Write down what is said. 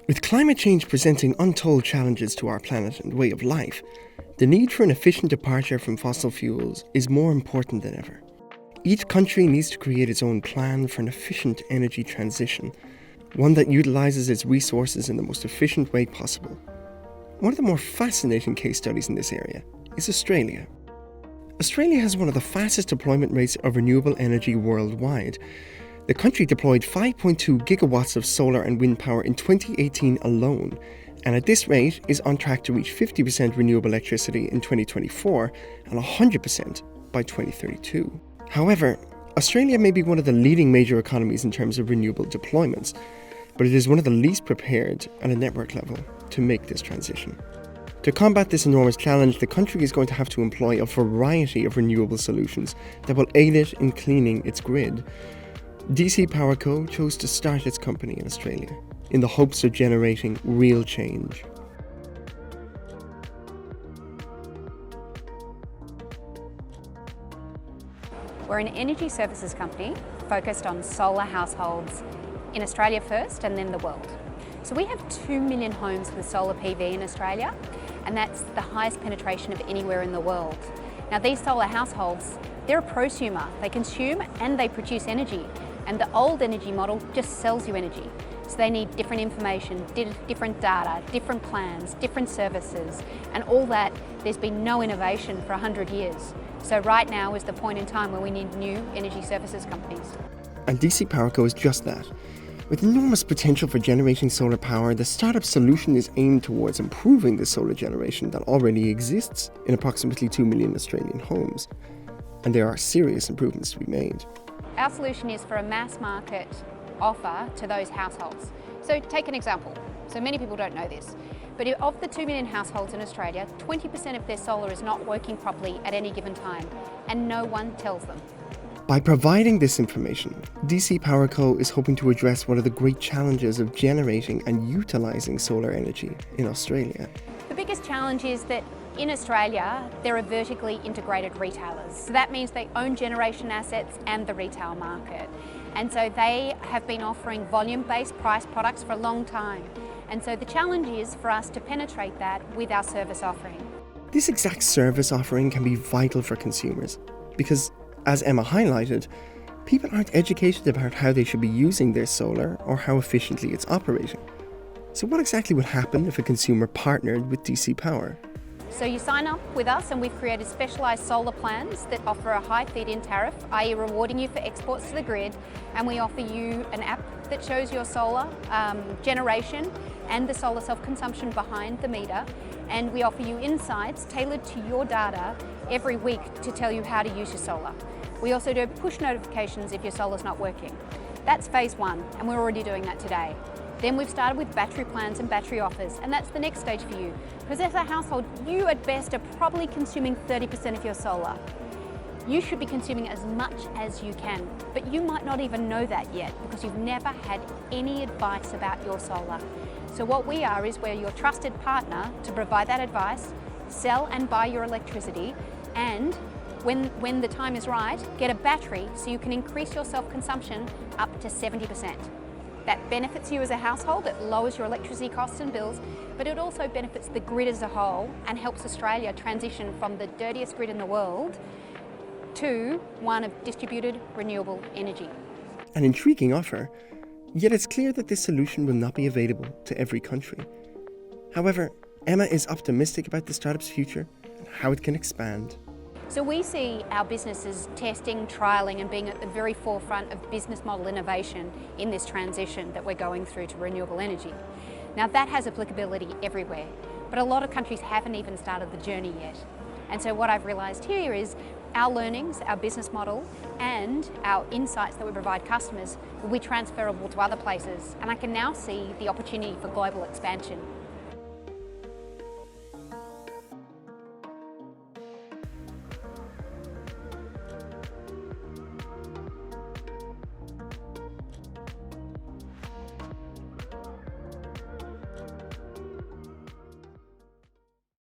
With climate change presenting untold challenges to our planet and way of life, the need for an efficient departure from fossil fuels is more important than ever. Each country needs to create its own plan for an efficient energy transition, one that utilises its resources in the most efficient way possible. One of the more fascinating case studies in this area is Australia. Australia has one of the fastest deployment rates of renewable energy worldwide. The country deployed 5.2 gigawatts of solar and wind power in 2018 alone, and at this rate is on track to reach 50% renewable electricity in 2024 and 100% by 2032. However, Australia may be one of the leading major economies in terms of renewable deployments, but it is one of the least prepared at a network level to make this transition. To combat this enormous challenge, the country is going to have to employ a variety of renewable solutions that will aid it in cleaning its grid. DC Power Co. chose to start its company in Australia in the hopes of generating real change. We're an energy services company focused on solar households in Australia first and then the world. So we have 2 million homes with solar PV in Australia, and that's the highest penetration of anywhere in the world. Now these solar households, they're a prosumer. They consume and they produce energy, and the old energy model just sells you energy. So they need different information, different data, different plans, different services, and all that, there's been no innovation for 100 years. So right now is the point in time where we need new energy services companies. And DC PowerCo is just that. With enormous potential for generating solar power, the startup solution is aimed towards improving the solar generation that already exists in approximately 2 million Australian homes. And there are serious improvements to be made. Our solution is for a mass market offer to those households. So take an example. So many people don't know this, but of the 2 million households in Australia, 20% of their solar is not working properly at any given time, and no one tells them. By providing this information, DC Power Co. is hoping to address one of the great challenges of generating and utilising solar energy in Australia. The biggest challenge is that in Australia, there are vertically integrated retailers. So that means they own generation assets and the retail market. And so they have been offering volume-based price products for a long time. And so the challenge is for us to penetrate that with our service offering. This exact service offering can be vital for consumers because, as Emma highlighted, people aren't educated about how they should be using their solar or how efficiently it's operating. So what exactly would happen if a consumer partnered with DC Power? So you sign up with us and we've created specialised solar plans that offer a high feed-in tariff, i.e. rewarding you for exports to the grid, and we offer you an app that shows your solar generation and the solar self-consumption behind the meter, and we offer you insights tailored to your data every week to tell you how to use your solar. We also do push notifications if your solar's not working. That's phase one, and we're already doing that today. Then we've started with battery plans and battery offers, and that's the next stage for you. Because as a household, you at best are probably consuming 30% of your solar. You should be consuming as much as you can, but you might not even know that yet because you've never had any advice about your solar. So what we are is we're your trusted partner to provide that advice, sell and buy your electricity, and when the time is right, get a battery so you can increase your self-consumption up to 70%. That benefits you as a household, it lowers your electricity costs and bills, but it also benefits the grid as a whole and helps Australia transition from the dirtiest grid in the world to one of distributed renewable energy. An intriguing offer, yet it's clear that this solution will not be available to every country. However, Emma is optimistic about the startup's future and how it can expand. So we see our businesses testing, trialling and being at the very forefront of business model innovation in this transition that we're going through to renewable energy. Now that has applicability everywhere, but a lot of countries haven't even started the journey yet. And so what I've realised here is our learnings, our business model and our insights that we provide customers will be transferable to other places, and I can now see the opportunity for global expansion.